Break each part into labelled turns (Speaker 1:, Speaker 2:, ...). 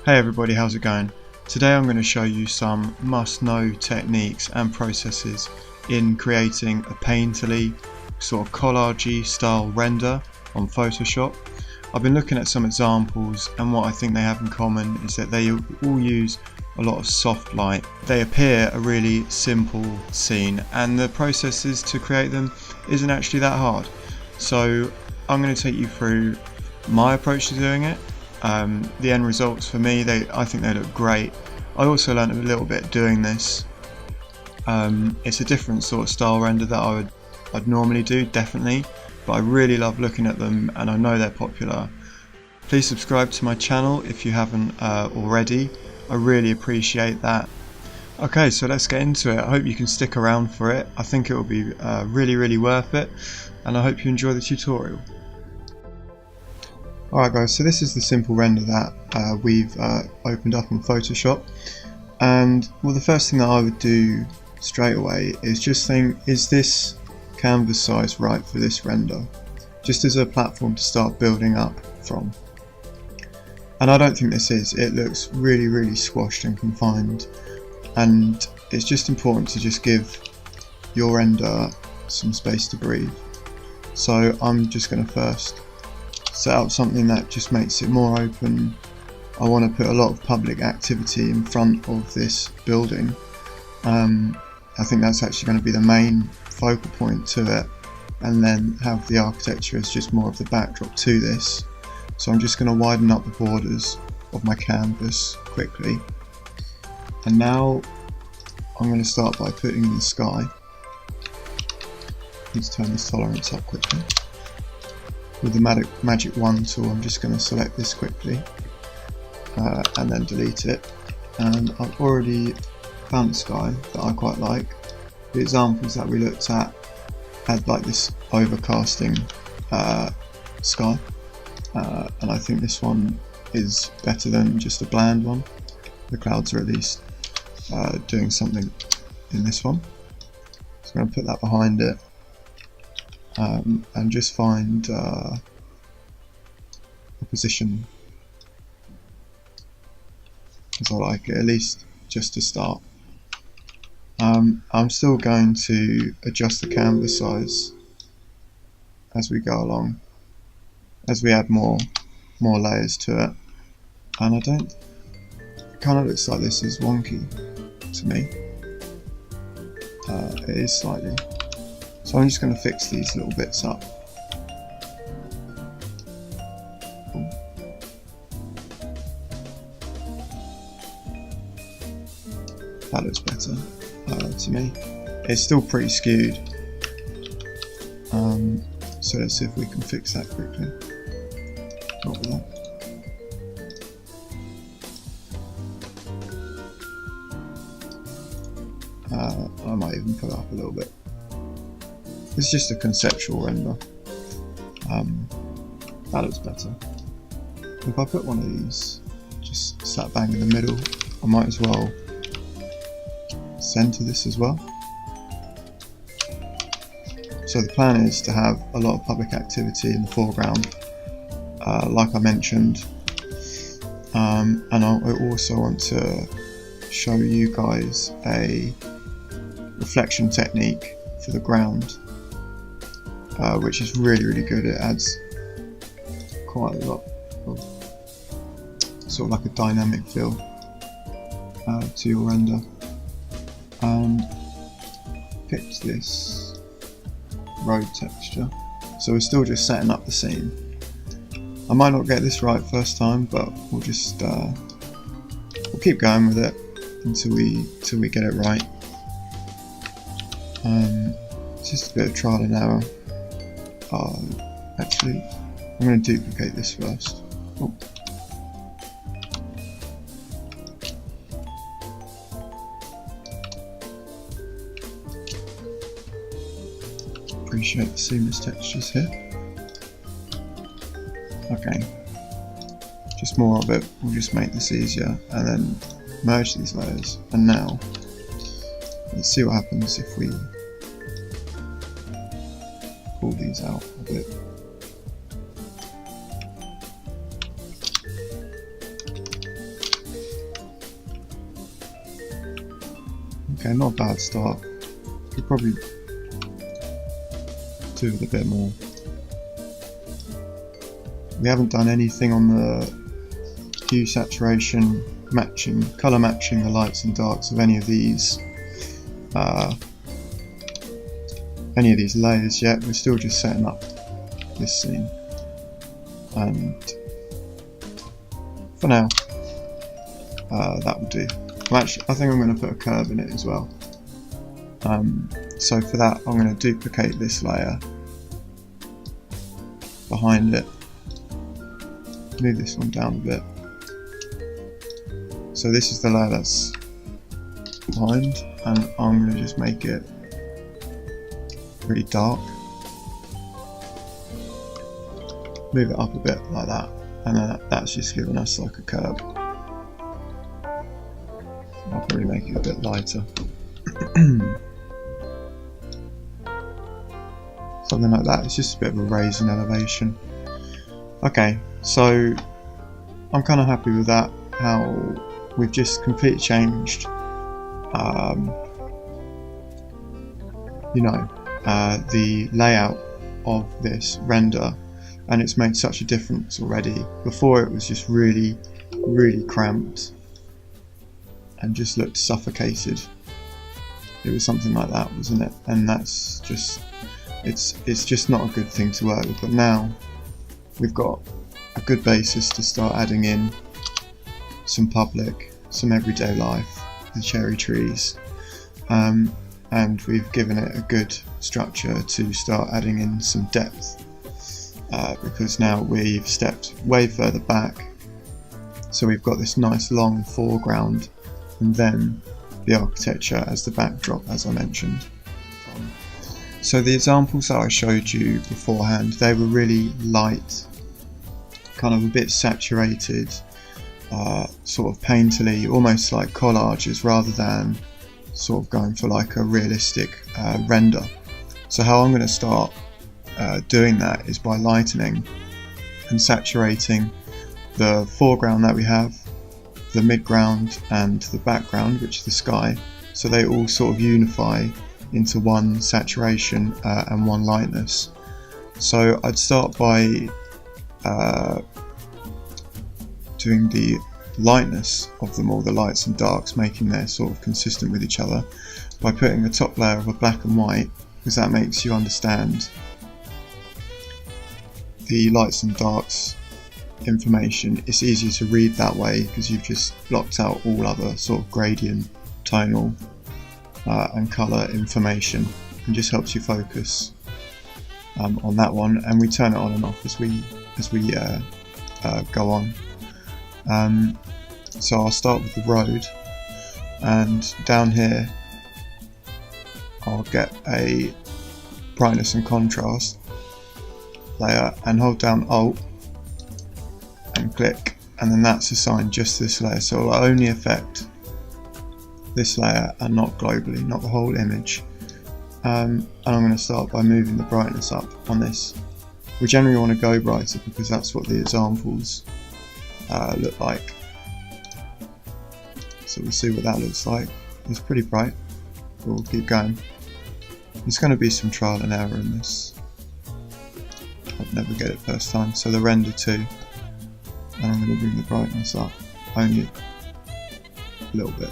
Speaker 1: Hey everybody, how's it going? Today I'm going to show you some must-know techniques and processes in creating a painterly sort of collage-y style render on Photoshop. I've been looking at some examples, and what I think they have in common is that they all use a lot of soft light. They appear a really simple scene, and the processes to create them isn't actually that hard. So I'm going to take you through my approach to doing it. The end results for me, I think they look great. I also learned a little bit doing this. It's a different sort of style render that I'd normally do, definitely, but I really love looking at them and I know they're popular. Please subscribe to my channel if you haven't already. I really appreciate that. Okay, so let's get into it. I hope you can stick around for it. I think it will be really worth it, and I hope you enjoy the tutorial. Alright guys, so this is the simple render that we've opened up in Photoshop, and well, the first thing that I would do straight away is just think, is this canvas size right for this render? Just as a platform to start building up from. And I don't think this is. It looks really squashed and confined, and it's just important to just give your render some space to breathe. So I'm just going to first set up something that just makes it more open. I want to put a lot of public activity in front of this building. I think that's actually going to be the main focal point to it, and then have the architecture as just more of the backdrop to this. So I'm just going to widen up the borders of my canvas quickly, and now I'm going to start by putting in the sky. Need to turn this tolerance up quickly. With the magic wand tool, I'm just going to select this quickly and then delete it. And I've already found the sky that I quite like. The examples that we looked at had like this overcasting sky, and I think this one is better than just a bland one. The clouds are at least doing something in this one. So I'm going to put that behind it. And just find a position as I like it, at least just to start. I'm still going to adjust the canvas size as we go along, as we add more layers to it. And it kind of looks like this is wonky to me. It is slightly. So I'm just going to fix these little bits up. That looks better to me. It's still pretty skewed. So let's see if we can fix that quickly. Not with that. I might even put it up a little bit. It's just a conceptual render. That looks better. If I put one of these just slap bang in the middle, I might as well center this as well. So the plan is to have a lot of public activity in the foreground, like I mentioned, and I also want to show you guys a reflection technique for the ground. Which is really good. It adds quite a lot of sort of like a dynamic feel to your render. And picked this road texture, so we're still just setting up the scene. I might not get this right first time, but we'll just we'll keep going with it until we get it right. Just a bit of trial and error. Actually, I'm going to duplicate this first. Oh. Appreciate the seamless textures here. Okay, just more of it will just make this easier, and then merge these layers. And now, let's see what happens if we pull these out a bit. Okay, not a bad start. Could probably do with a bit more. We haven't done anything on the hue saturation matching, colour matching the lights and darks of any of these layers yet. We're still just setting up this scene, and for now that will do. Well, actually, I think I'm going to put a curve in it as well. So for that, I'm going to duplicate this layer behind it, move this one down a bit. So this is the layer that's behind, and I'm going to just make it really dark. Move it up a bit like that, and then that's just giving us like a curve. I'll probably make it a bit lighter. Something like that. It's just a bit of a raise in elevation. Okay, so I'm kind of happy with that, how we've just completely changed the layout of this render, and it's made such a difference already. Before it was just really cramped and just looked suffocated. It was something like that, wasn't it? And that's just, it's just not a good thing to work with. But now we've got a good basis to start adding in some public, some everyday life, the cherry trees, and we've given it a good structure to start adding in some depth, because now we've stepped way further back, so we've got this nice long foreground and then the architecture as the backdrop, as I mentioned. So the examples that I showed you beforehand, they were really light, kind of a bit saturated, sort of painterly, almost like collages, rather than sort of going for like a realistic render. So how I'm going to start doing that is by lightening and saturating the foreground that we have, the midground and the background, which is the sky, so they all sort of unify into one saturation and one lightness. So I'd start by doing the lightness of them all, the lights and darks, making them sort of consistent with each other, by putting a top layer of a black and white, because that makes you understand the lights and darks information. It's easier to read that way because you've just blocked out all other sort of gradient, tonal and colour information, and just helps you focus on that one. And we turn it on and off as we go on. So I'll start with the road, and down here I'll get a brightness and contrast layer and hold down Alt and click, and then that's assigned just this layer, so it'll only affect this layer and not globally, not the whole image. And I'm going to start by moving the brightness up on this. We generally want to go brighter because that's what the examples look like. So we'll see what that looks like. It's pretty bright. We'll keep going. There's going to be some trial and error in this. I'll never get it first time. So the render 2, and I'm going to bring the brightness up only a little bit,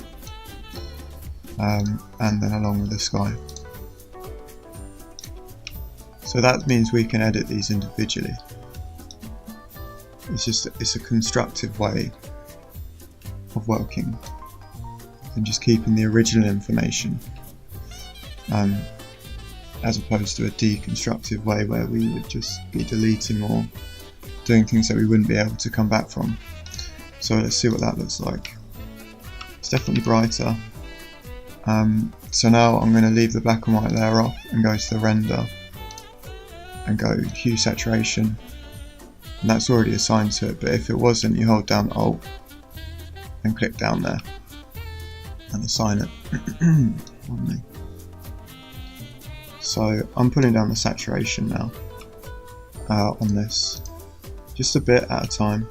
Speaker 1: and then along with the sky. So that means we can edit these individually. It's a constructive way of working and just keeping the original information, as opposed to a deconstructive way where we would just be deleting or doing things that we wouldn't be able to come back from. So let's see what that looks like. It's definitely brighter. So now I'm going to leave the black and white layer off and go to the render and go hue saturation, and that's already assigned to it, but if it wasn't, you hold down Alt and click down there and assign it. So I'm putting down the saturation now on this, just a bit at a time,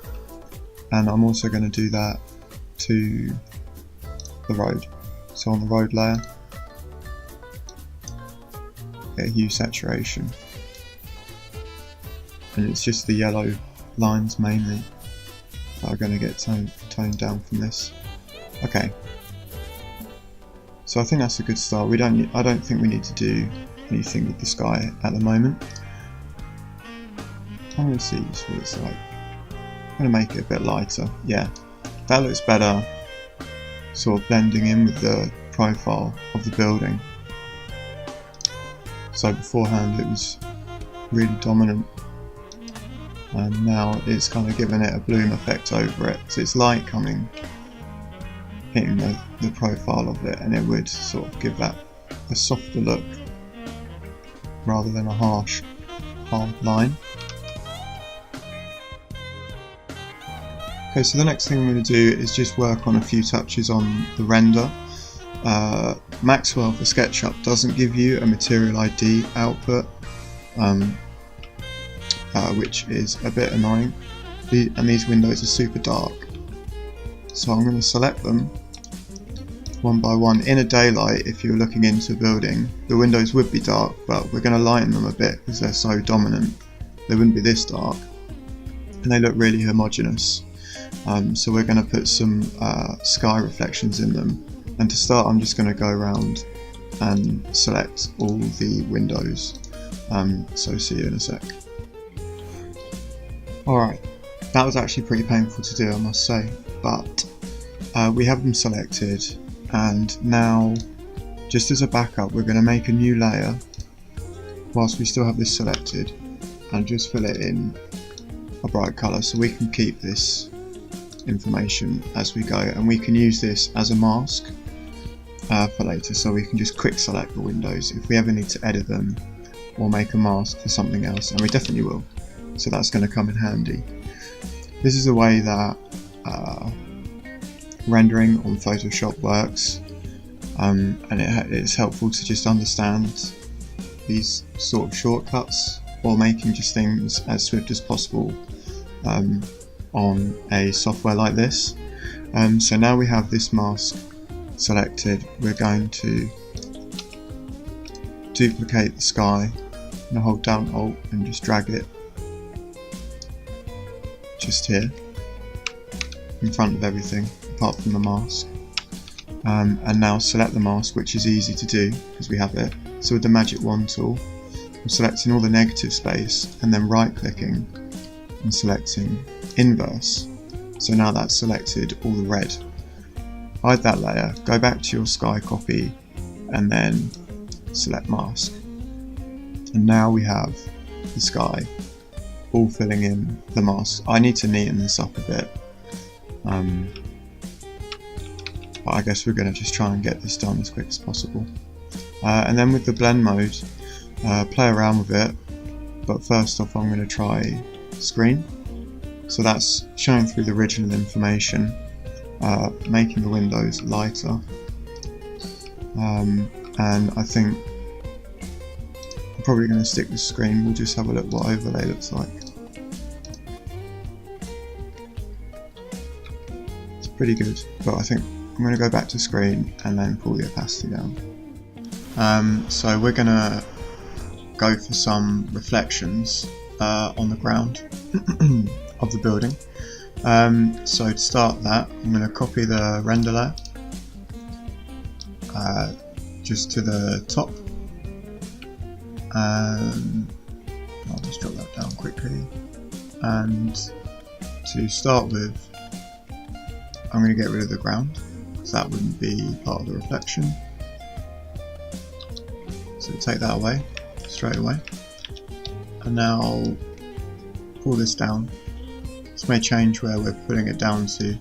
Speaker 1: and I'm also going to do that to the road. So on the road layer, get a hue saturation, and it's just the yellow lines mainly that are going to get toned down from this. Okay, so I think that's a good start. I don't think we need to do anything with the sky at the moment. I'm going to see what it's like. I'm going to make it a bit lighter. Yeah, that looks better, sort of blending in with the profile of the building. So beforehand it was really dominant, and now it's kind of giving it a bloom effect over it. So it's light hitting the profile of it, and it would sort of give that a softer look rather than a hard line. Okay, so the next thing I'm going to do is just work on a few touches on the render. Maxwell for SketchUp doesn't give you a material ID output, which is a bit annoying, and these windows are super dark. So I'm going to select them one by one. In a daylight, if you're looking into a building, the windows would be dark, but we're going to lighten them a bit because they're so dominant. They wouldn't be this dark, and they look really homogeneous. So we're going to put some sky reflections in them, and to start I'm just going to go around and select all the windows, so see you in a sec. Alright, that was actually pretty painful to do, I must say, but we have them selected, and now just as a backup we're going to make a new layer whilst we still have this selected and just fill it in a bright colour so we can keep this information as we go, and we can use this as a mask for later, so we can just quick select the windows if we ever need to edit them or make a mask for something else, and we definitely will, so that's going to come in handy. This is the way that rendering on Photoshop works, and it's helpful to just understand these sort of shortcuts while making just things as swift as possible on a software like this. So now we have this mask selected, we're going to duplicate the sky and hold down Alt and just drag it just here in front of everything apart from the mask, and now select the mask, which is easy to do because we have it. So with the magic wand tool, I'm selecting all the negative space and then right clicking and selecting inverse. So now that's selected all the red. Hide that layer, go back to your sky copy and then select mask, and now we have the sky all filling in the mask. I need to neaten this up a bit, but I guess we're going to just try and get this done as quick as possible. And then with the blend mode, play around with it, but first off I'm going to try screen. So that's showing through the original information, making the windows lighter, and I think I'm probably going to stick with screen. We'll just have a look what overlay looks like. It's pretty good, but I think I'm going to go back to screen and then pull the opacity down. So we're going to go for some reflections on the ground of the building. So to start that, I'm going to copy the render layer just to the top, and I'll just drop that down quickly. And to start with, I'm going to get rid of the ground because that wouldn't be part of the reflection. So take that away straight away, and now I'll pull this down. This may change where we're putting it down to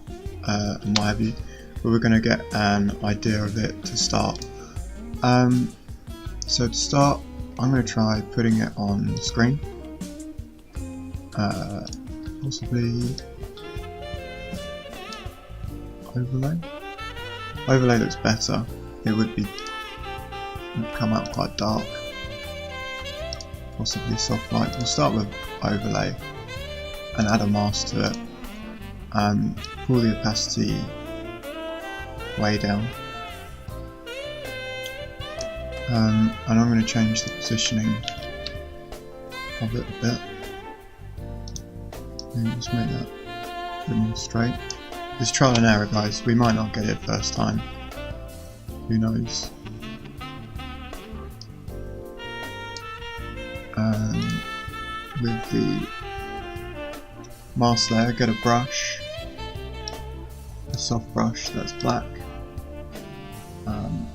Speaker 1: and what have you, but we're going to get an idea of it to start. So to start, I'm going to try putting it on screen, possibly overlay. Overlay looks better. It would come out quite dark. Possibly soft light. We'll start with overlay and add a mask to it, and pull the opacity way down, and I'm going to change the positioning of it a bit. And just make that a bit more straight. It's trial and error, guys. We might not get it first time. Who knows? With the mask layer, get a brush, a soft brush that's black. I'm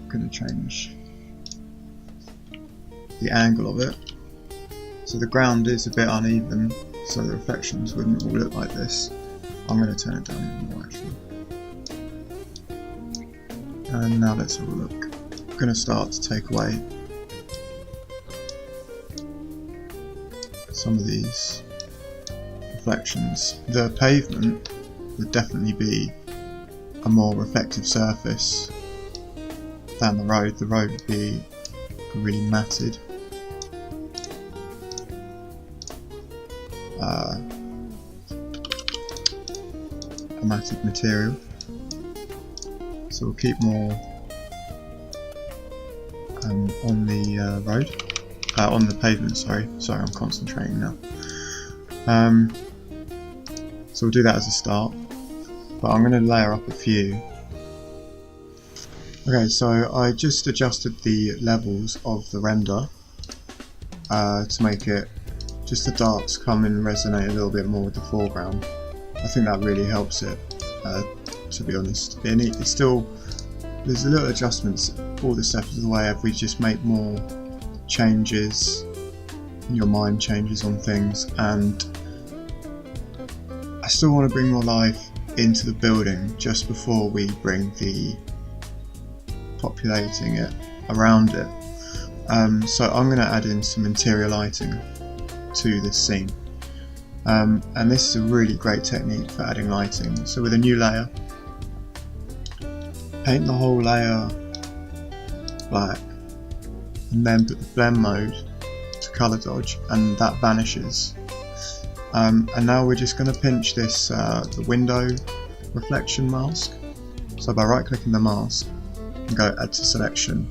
Speaker 1: going to change the angle of it. So the ground is a bit uneven, so the reflections wouldn't all look like this. I'm going to turn it down even more actually. And now let's have a look. I'm going to start to take away some of these reflections. The pavement would definitely be a more reflective surface than the road. The road would be really matted. A matted material. So we'll keep more on the road. On the pavement, sorry, I'm concentrating now. So we'll do that as a start, but I'm going to layer up a few. Okay, so I just adjusted the levels of the render to make it just the darks come and resonate a little bit more with the foreground. I think that really helps it, to be honest. It's still, there's a little adjustments all the steps of the way if we just make more changes, your mind changes on things, and I still want to bring more life into the building just before we bring the populating it around it. So I'm going to add in some interior lighting to this scene, and this is a really great technique for adding lighting. So with a new layer, paint the whole layer black, and then put the blend mode to colour dodge, and that vanishes. And now we're just going to pinch this the window reflection mask. So by right clicking the mask and go add to selection,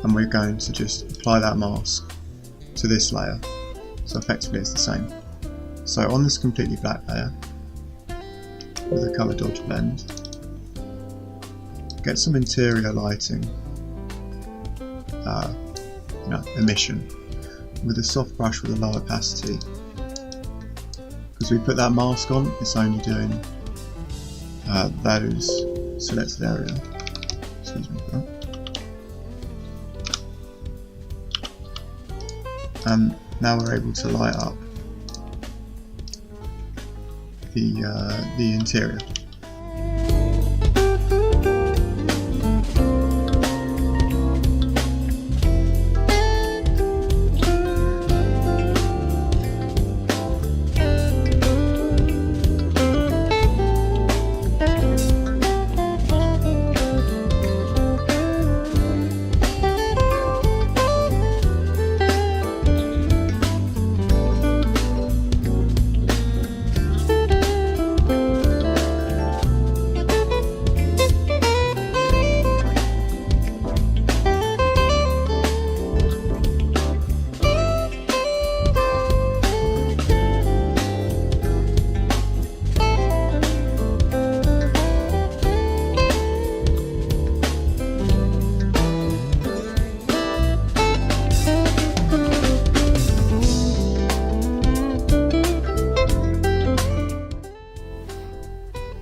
Speaker 1: and we're going to just apply that mask to this layer. So effectively it's the same. So on this completely black layer with a colour dodge blend, get some interior lighting, emission, with a soft brush with a low opacity. Because we put that mask on, it's only doing those selected area. Excuse me for that. And now we're able to light up the interior.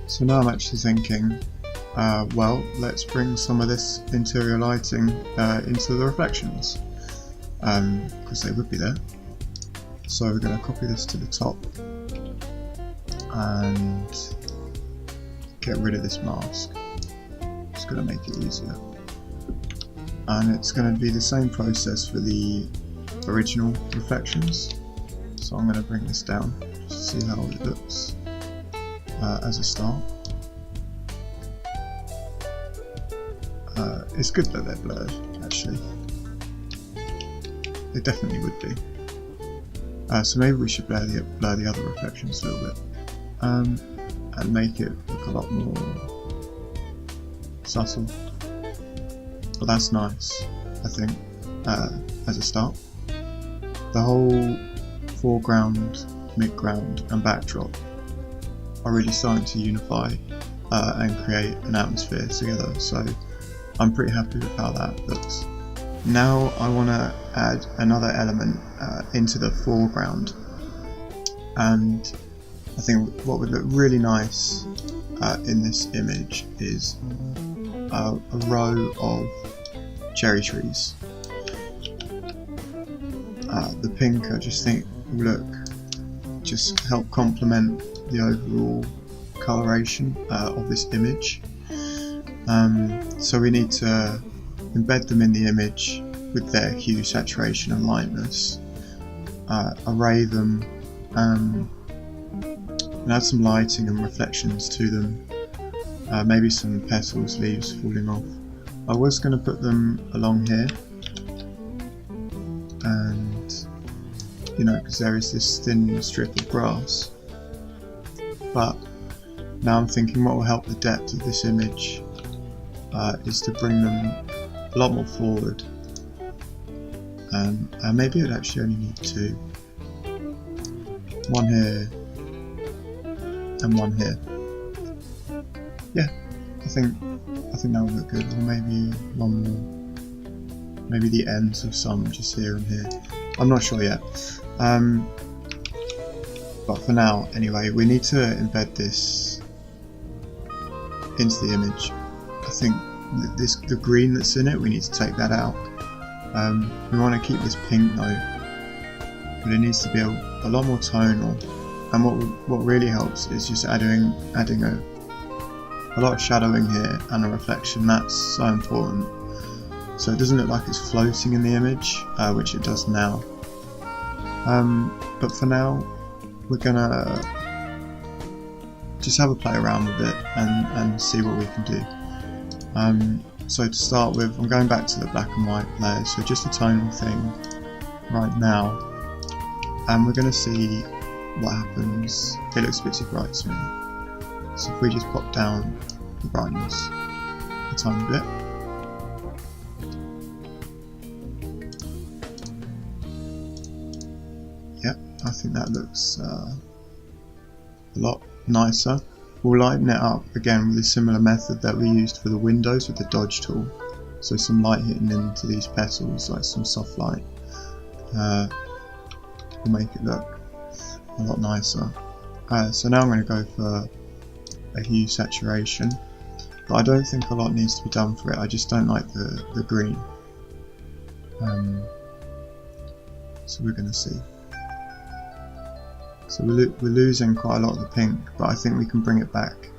Speaker 1: So now I'm actually thinking, well, let's bring some of this interior lighting into the reflections, because they would be there. So we're going to copy this to the top and get rid of this mask. It's going to make it easier. And it's going to be the same process for the original reflections. So I'm going to bring this down just to see how it looks. As a start. It's good that they're blurred, actually. They definitely would be. So maybe we should blur the other reflections a little bit, and make it look a lot more subtle. But that's nice. I think, as a start. The whole foreground, midground and backdrop are really starting to unify and create an atmosphere together, so I'm pretty happy with how that looks. Now I want to add another element into the foreground, and I think what would look really nice in this image is a row of cherry trees. The pink I just think will just help complement the overall coloration of this image. So we need to embed them in the image with their hue, saturation and lightness, array them and add some lighting and reflections to them, maybe some petals, leaves falling off. I was going to put them along here, and because there is this thin strip of grass, but now I'm thinking what will help the depth of this image is to bring them a lot more forward, and maybe it would actually only need two, one here and one here. Yeah, I think that would look good, or maybe one more, maybe the ends of some just here and here. I'm not sure yet, but for now anyway, we need to embed this into the image. I think the green that's in it, we need to take that out. We want to keep this pink though, but it needs to be a lot more tonal, and what really helps is just adding a lot of shadowing here and a reflection. That's so important, so it doesn't look like it's floating in the image, which it does now. But for now we're gonna just have a play around with it and see what we can do. So to start with, I'm going back to the black and white layers, so just a tonal thing right now, and we're going to see what happens. It looks a bit too bright to me, so if we just pop down the brightness a tiny bit, yeah, I think that looks a lot nicer. We'll lighten it up again with a similar method that we used for the windows with the dodge tool, so some light hitting into these petals, like some soft light, will make it look a lot nicer. So now I'm going to go for a hue saturation, but I don't think a lot needs to be done for it. I just don't like the green, so we're going to see. So we're losing quite a lot of the pink, but I think we can bring it back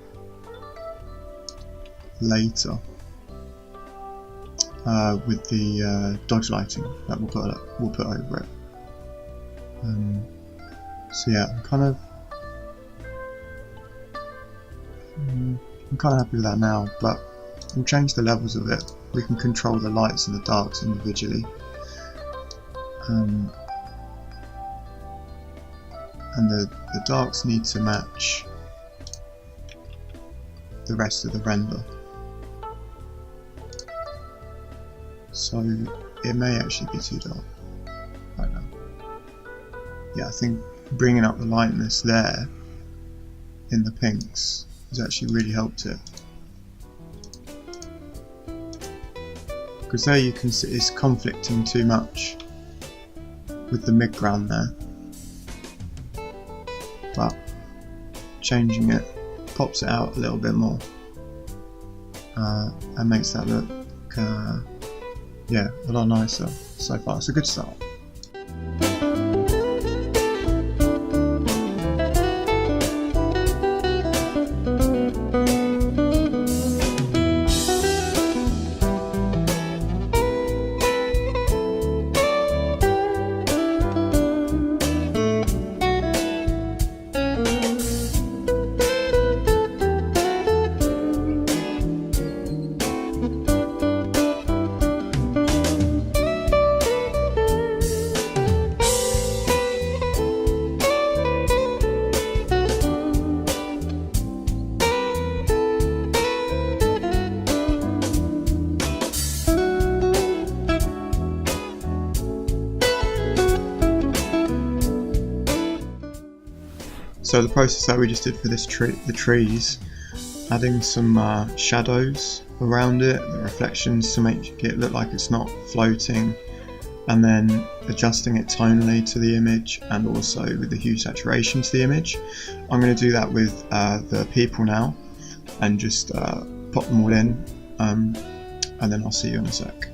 Speaker 1: later with the dodge lighting that we'll put over it. So yeah, I'm kind of happy with that now, but we'll change the levels of it. We can control the lights and the darks individually. And the darks need to match the rest of the render, so it may actually be too dark right now. Yeah, I think bringing up the lightness there in the pinks has actually really helped it, because there you can see it's conflicting too much with the midground there. But changing it pops it out a little bit more, and makes that look yeah, a lot nicer so far. It's a good start. So the process that we just did for this tree, the trees, adding some shadows around it, the reflections to make it look like it's not floating, and then adjusting it tonally to the image and also with the hue saturation to the image. I'm going to do that with the people now and just pop them all in, and then I'll see you in a sec.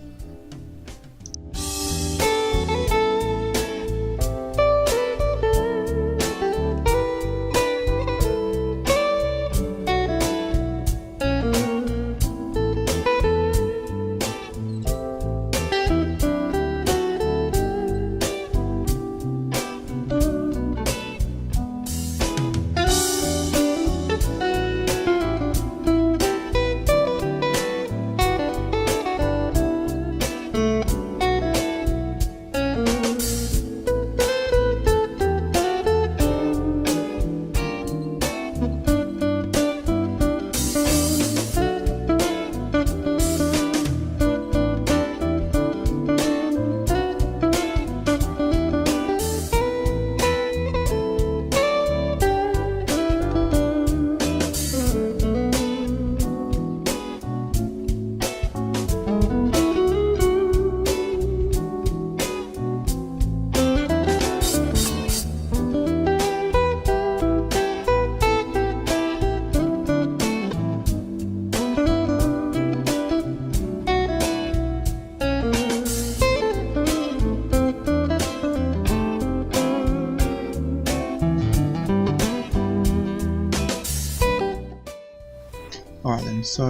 Speaker 1: Alright then, so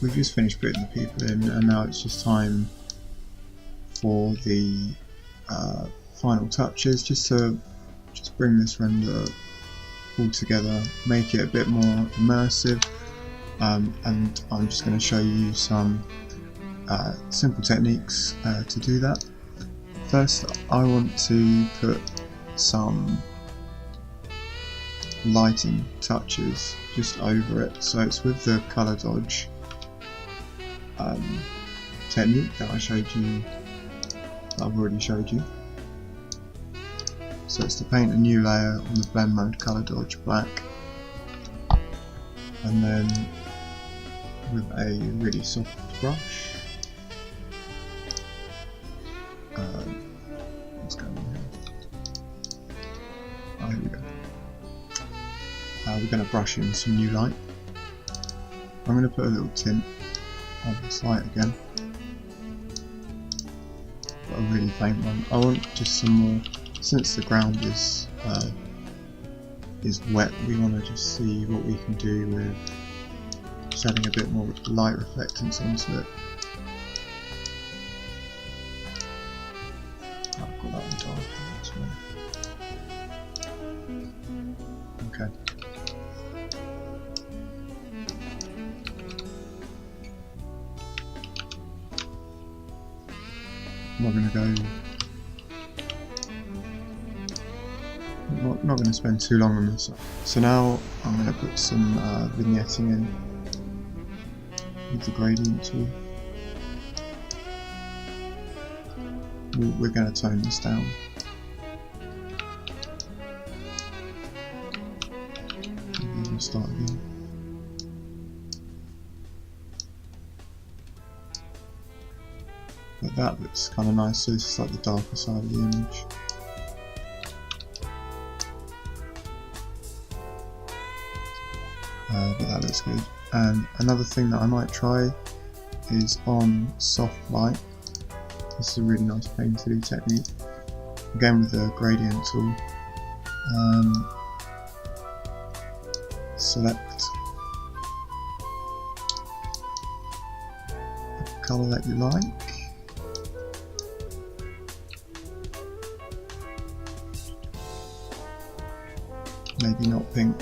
Speaker 1: we've just finished putting the people in, and now it's just time for the final touches, just to bring this render all together, make it a bit more immersive, and I'm just going to show you some simple techniques to do that. First, I want to put some lighting touches just over it, so it's with the colour dodge technique that I showed you, that I've already showed you. So it's to paint a new layer on the blend mode colour dodge black, and then with a really soft brush, what's going on here? Oh, here we go. We're going to brush in some new light. I'm going to put a little tint on this light again, but a really faint one. I want just some more, since the ground is wet, we want to just see what we can do with shedding a bit more light reflectance onto it. I've got that one dark as well. Okay. I'm not going to spend too long on this. So now I'm going to put some vignetting in with the gradient tool. We're going to tone this down. And then we'll start again. But that looks kind of nice, so this is like the darker side of the image. But that looks good. And another thing that I might try is on soft light. This is a really nice painterly technique. Again with the gradient tool. Select a colour that you like. Maybe not pink,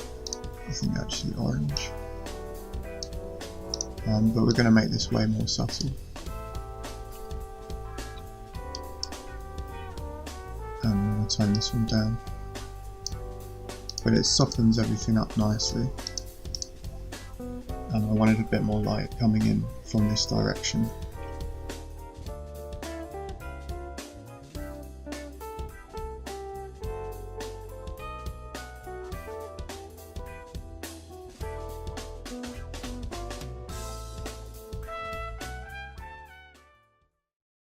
Speaker 1: I think actually orange. But we're going to make this way more subtle. And I'm going to tone this one down. But it softens everything up nicely. And I wanted a bit more light coming in from this direction.